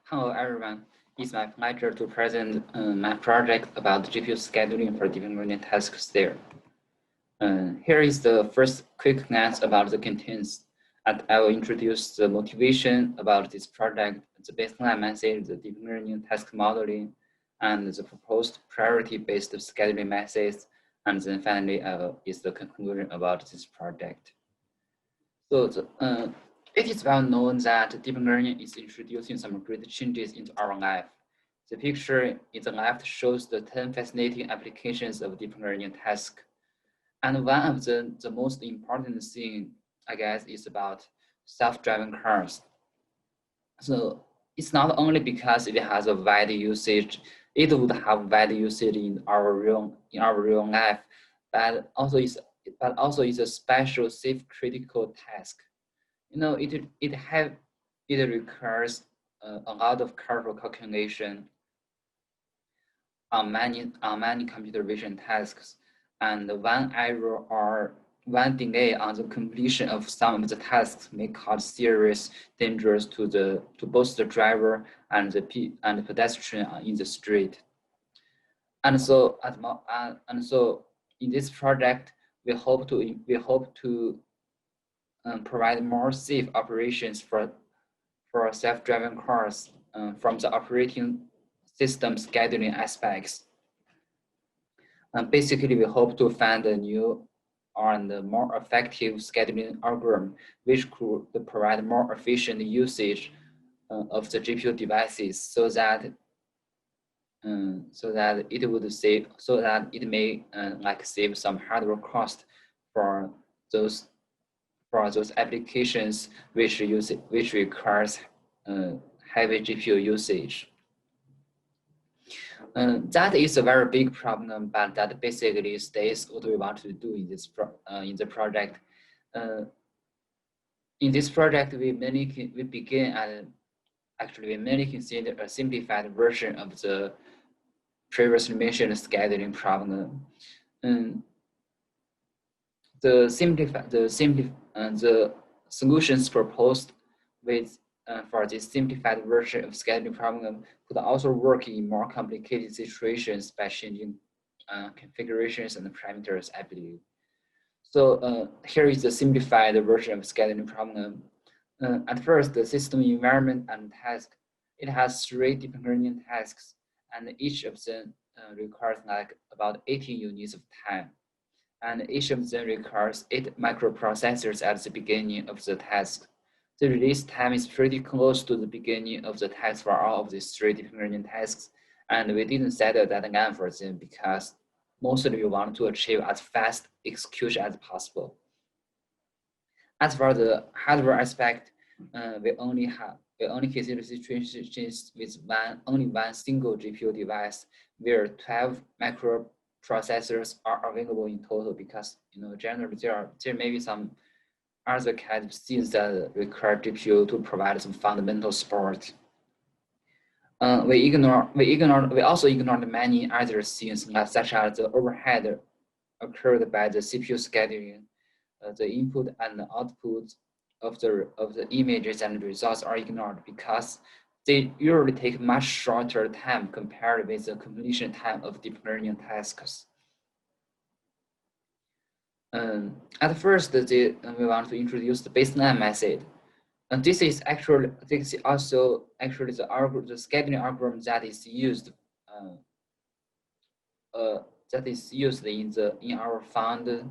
Hello everyone, it's my pleasure to present my project about GPU scheduling for deep learning tasks there. Here is the first quick glance about the contents, and I will introduce the motivation about this project, the baseline message, the deep learning task modeling, and the proposed priority-based scheduling methods, and then finally is the conclusion about this project. So it is well known that deep learning is introducing some great changes into our life. The picture in the left shows the 10 fascinating applications of deep learning tasks. And one of the most important thing, I guess, is about self-driving cars. So it's not only because it has a wide usage, it would have wide usage in our real life, but also is a special safe critical task. You know, it requires a lot of careful calculation on many computer vision tasks, and one error or one delay on the completion of some of the tasks may cause serious dangers to both the driver and the pedestrian in the street. And so in this project, we hope to provide more safe operations for self-driving cars from the operating system scheduling aspects. Basically, we hope to find a new and more effective scheduling algorithm, which could provide more efficient usage of the GPU devices, so that it may save some hardware cost for those applications which requires heavy GPU usage. That is a very big problem, but that basically states what we want to do in this the project. In this project, we mainly consider a simplified version of the previously mentioned scheduling problem. The solutions proposed for this simplified version of scheduling problem could also work in more complicated situations by changing configurations and parameters, I believe. So here is the simplified version of scheduling problem. At first, the system environment and task, it has 3 deep learning tasks, and each of them requires about 18 units of time. And each of them requires 8 microprocessors at the beginning of the task. The release time is pretty close to the beginning of the task for all of these 3 deep learning tasks, and we didn't set a deadline for them because mostly we want to achieve as fast execution as possible. As for the hardware aspect, we only consider situations with only one single GPU device where 12 microprocessors are available in total, because generally there may be some other kind of scenes that require GPU to provide some fundamental support. We also ignore the many other scenes, such as the overhead occurred by the CPU scheduling. The input and the output of the images and results are ignored because they usually take much shorter time compared with the completion time of deep learning tasks. At first, we want to introduce the baseline method. And this is also actually the scheduling algorithm that is used in our found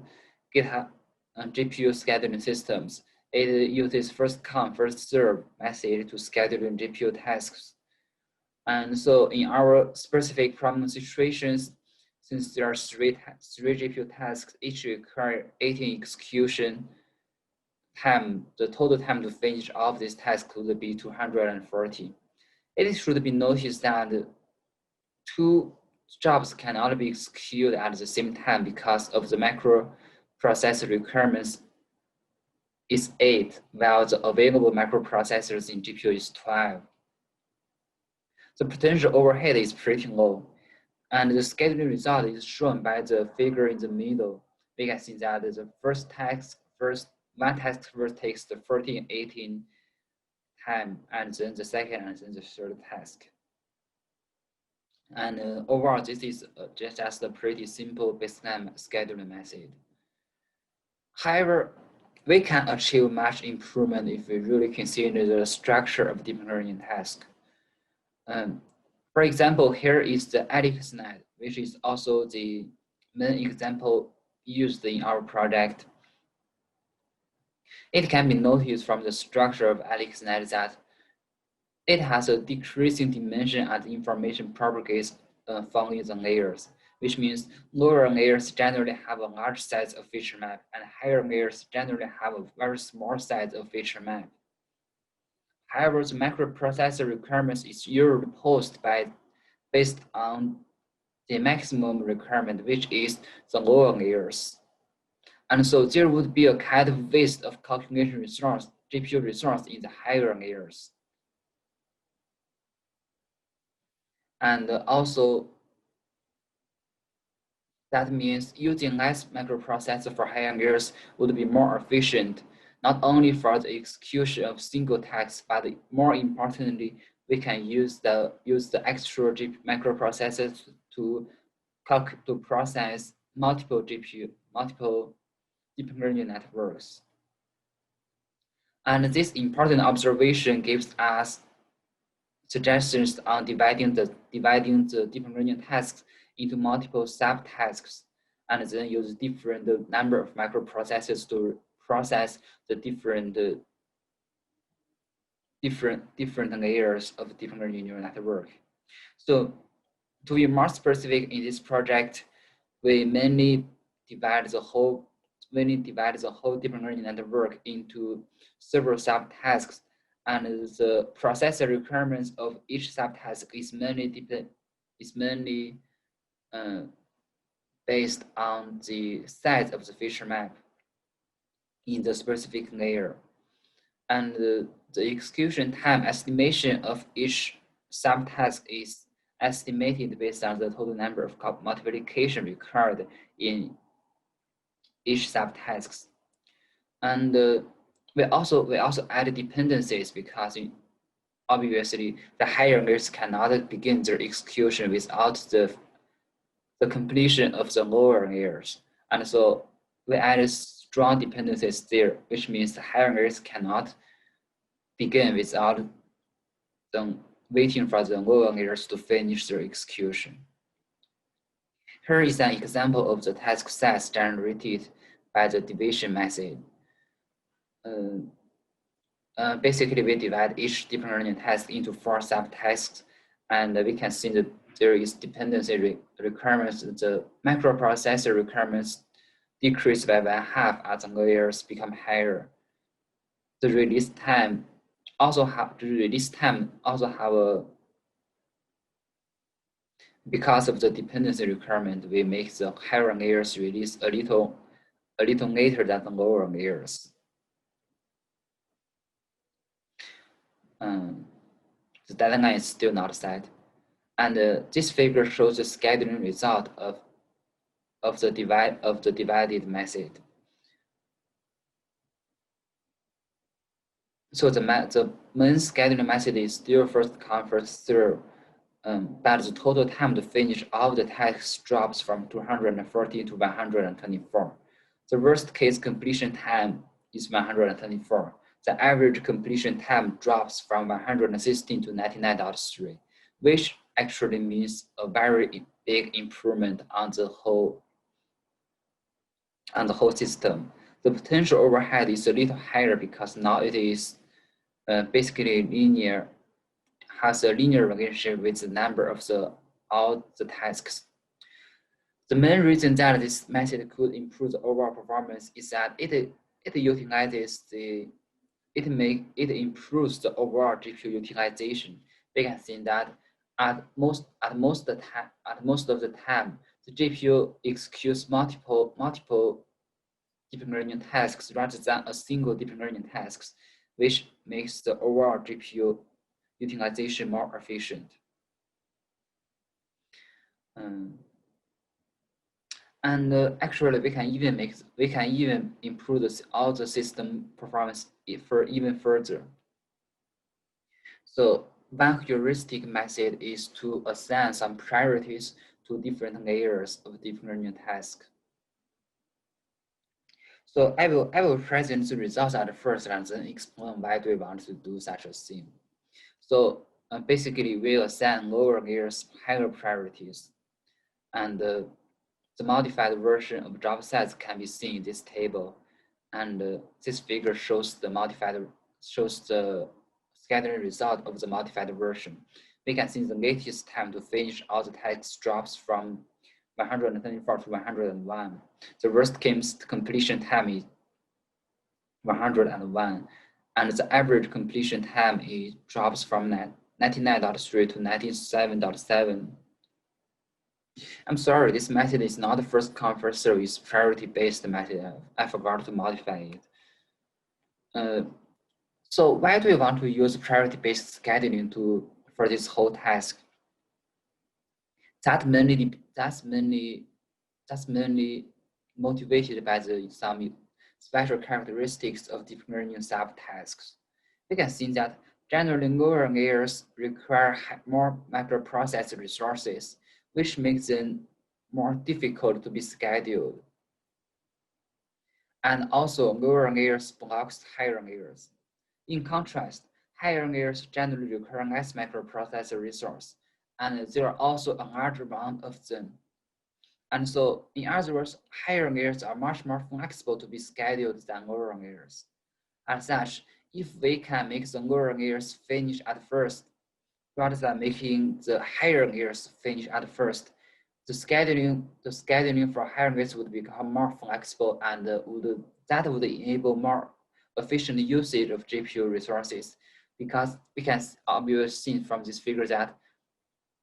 GitHub GPU scheduling systems. It uses first come, first serve method to schedule GPU tasks. And so in our specific problem situations, since there are three GPU tasks, each require 18 execution time, the total time to finish all of these tasks could be 240. It should be noticed that 2 jobs cannot be executed at the same time because of the microprocessor requirements is 8, while the available microprocessors in GPU is 12. The potential overhead is pretty low, and the scheduling result is shown by the figure in the middle. We can see that the one task first takes the 14 and 18 time, and then the second and then the third task. And overall, this is just a pretty simple baseline scheduling method. However, we can achieve much improvement if we really consider the structure of deep learning task. For example, here is the AlexNet, which is also the main example used in our project. It can be noticed from the structure of AlexNet that it has a decreasing dimension as information propagates following the layers, which means lower layers generally have a large size of feature map, and higher layers generally have a very small size of feature map. However, the microprocessor requirements is usually based on the maximum requirement, which is the lower layers. And so there would be a kind of waste of calculation resource, GPU resource in the higher layers. And also, that means using less microprocessor for higher layers would be more efficient, not only for the execution of single tasks, but more importantly, we can use the extra microprocessors to process multiple deep learning networks. And this important observation gives us suggestions on dividing the deep learning tasks into multiple subtasks, and then use different number of microprocessors to process the different layers of deep learning neural network. So to be more specific in this project, we mainly divide the whole deep learning network into several subtasks, and the processor requirements of each subtask is mainly based on the size of the feature map in the specific layer. And the execution time estimation of each subtask is estimated based on the total number of multiplication required in each subtasks. And we also add dependencies because obviously the higher layers cannot begin their execution without the completion of the lower layers. And so we added strong dependencies there, which means the higher layers cannot begin without them waiting for the lower layers to finish their execution. Here is an example of the task size generated by the division method. Basically, we divide each deep learning task into 4 subtasks, and we can see that there is dependency requirements. The microprocessor requirements decrease by 1/2 as the layers become higher. The release time also have a, because of the dependency requirement, we make the higher layers release a little later than the lower layers. The deadline is still not set, and this figure shows the scheduling result of the divided method. So the main scheduling method is still first come first serve, but the total time to finish all the tasks drops from 240 to 124. The worst case completion time is 124. The average completion time drops from 116 to 99.3, which actually means a very big improvement on the whole system. The potential overhead is a little higher because now it is basically linear, has a linear relationship with the number of all the tasks. The main reason that this method could improve the overall performance is that it improves the overall GPU utilization. We can see that at most of the time, the GPU executes multiple deep learning tasks rather than a single deep learning task, which makes the overall GPU utilization more efficient. And actually, we can even improve all the system performance even further. So one heuristic method is to assign some priorities to different layers of deep learning task. So I will present the results at first and then explain why do we want to do such a thing. So basically, we assign lower layers higher priorities, and the modified version of job sets can be seen in this table, and this figure shows the scattering result of the modified version. We can see the latest time to finish all the tasks drops from 124 to 101. The worst case completion time is 101, and the average completion time drops from 99.3 to 97.7. I'm sorry, this method is not the first come first service priority-based method. I forgot to modify it. So why do we want to use priority-based scheduling for this whole task? That's mainly motivated by some special characteristics of deep learning subtasks. We can see that generally lower layers require more microprocessor resources, which makes them more difficult to be scheduled. And also lower layers blocks higher layers. In contrast, higher layers generally require less microprocessor resource, and there are also a large amount of them. And so, in other words, higher layers are much more flexible to be scheduled than lower layers. As such, if we can make the lower layers finish at first, rather than making the higher layers finish at first, the scheduling for higher layers would become more flexible, and that would enable more efficient usage of GPU resources, because we can obviously see from this figure that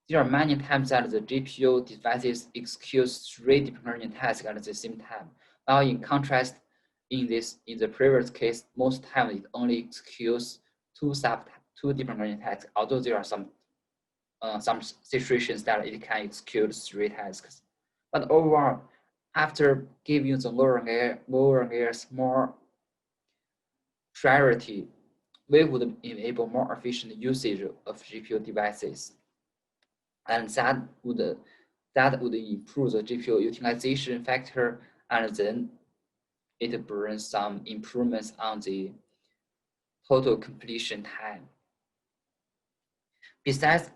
there are many times that the GPU devices execute 3 deep learning tasks at the same time. While in contrast, in the previous case, most times it only executes two deep learning tasks, although there are some situations that it can execute 3 tasks. But overall, after giving the lower layers more priority, we would enable more efficient usage of GPU devices. And that would improve the GPU utilization factor, and then it brings some improvements on the total completion time. Besides,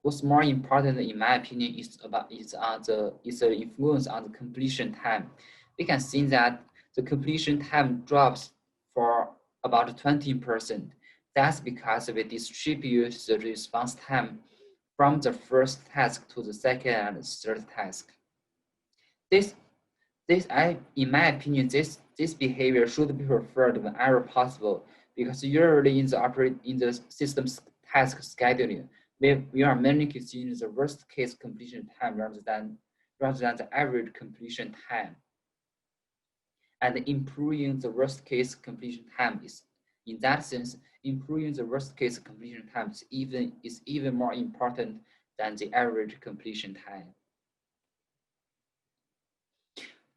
what's more important, in my opinion, is the influence on the completion time. We can see that the completion time drops for about 20%. That's because we distribute the response time from the first task to the second and third task. In my opinion, this behavior should be preferred whenever possible, because usually in the system's task scheduling, we are mainly considering the worst case completion time rather than the average completion time. And improving the worst case completion time is, in that sense, improving the worst case completion time is even more important than the average completion time.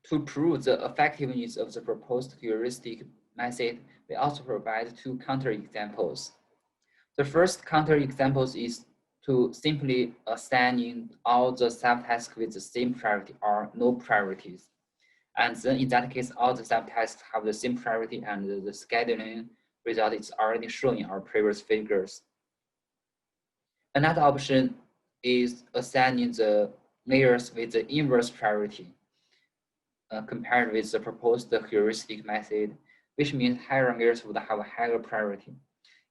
To prove the effectiveness of the proposed heuristic method, we also provide 2 counterexamples. The first counterexample is to simply assigning all the subtasks with the same priority or no priorities. And then in that case, all the subtasks have the same priority, and the scheduling result is already shown in our previous figures. Another option is assigning the layers with the inverse priority compared with the proposed heuristic method, which means higher layers would have a higher priority.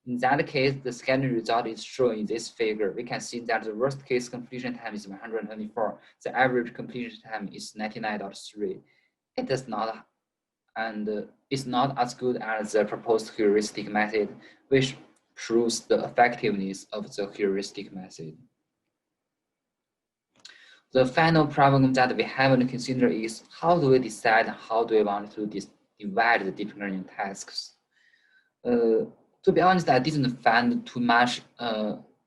In that case, the scheduling result is shown in this figure. We can see that the worst case completion time is 124. The average completion time is 99.3. It does not, and it's not as good as the proposed heuristic method, which proves the effectiveness of the heuristic method. The final problem that we have to consider is how do we decide how do we want to divide the deep learning tasks? To be honest, I didn't find too much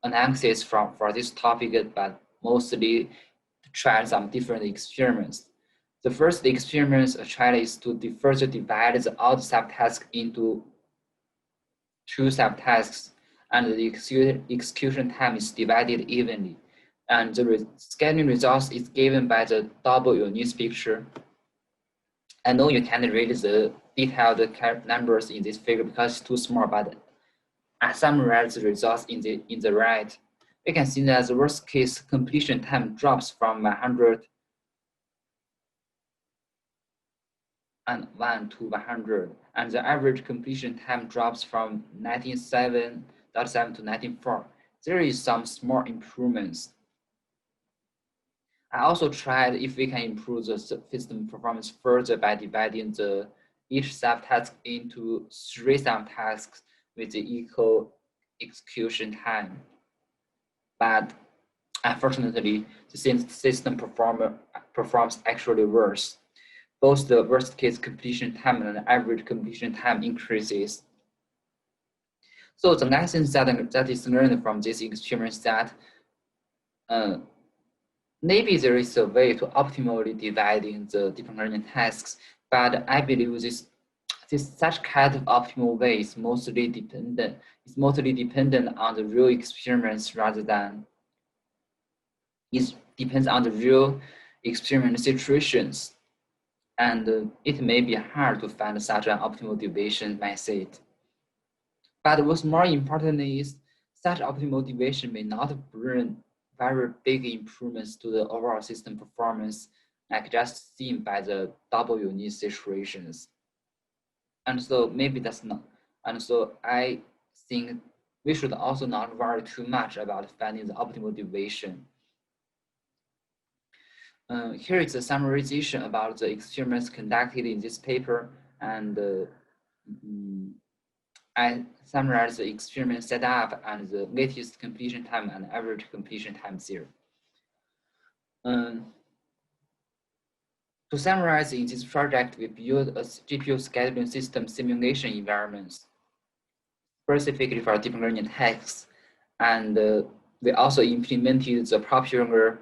analysis for this topic, but mostly tried some different experiments. The first experiment I tried is to further divide all the subtasks into 2 subtasks, and the execution time is divided evenly. And the scaling results is given by the double unique picture. I know you can't read the detailed numbers in this figure because it's too small, but I summarize the results in the right. We can see that the worst case completion time drops from 101 to 100, and the average completion time drops from 97.7 to 94. There is some small improvements. I also tried if we can improve the system performance further by dividing each subtask into 3 subtasks with the equal execution time. But unfortunately, the system performs actually worse. Both the worst case completion time and the average completion time increases. So the lesson that is learned from this experiment that maybe there is a way to optimally dividing the deep learning tasks, but I believe such kind of optimal way is mostly dependent on the real experiments rather than it depends on the real experiment situations, and it may be hard to find such an optimal deviation method. But what's more important is such optimal deviation may not bring very big improvements to the overall system performance, like just seen by the double unique situations. And so maybe that's not. And so I think we should also not worry too much about finding the optimal deviation. Here is a summarization about the experiments conducted in this paper, and I summarize the experiment setup and the latest completion time and average completion time there. To summarize, in this project, we built a GPU scheduling system simulation environment specifically for deep learning tasks, and we also implemented the popular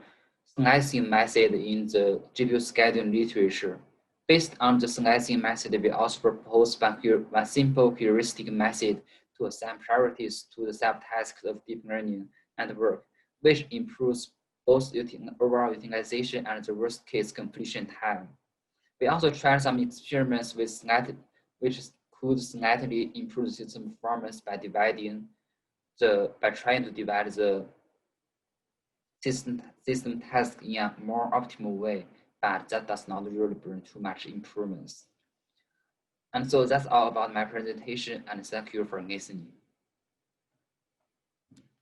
slicing method in the GPU scheduling literature. Based on the slicing method, we also proposed one simple heuristic method to assign priorities to the subtasks of deep learning network, which improves both overall utilization and the worst case completion time. We also tried some experiments with which could slightly improve system performance by trying to divide the system task in a more optimal way, but that does not really bring too much improvements. And so that's all about my presentation, and thank you for listening.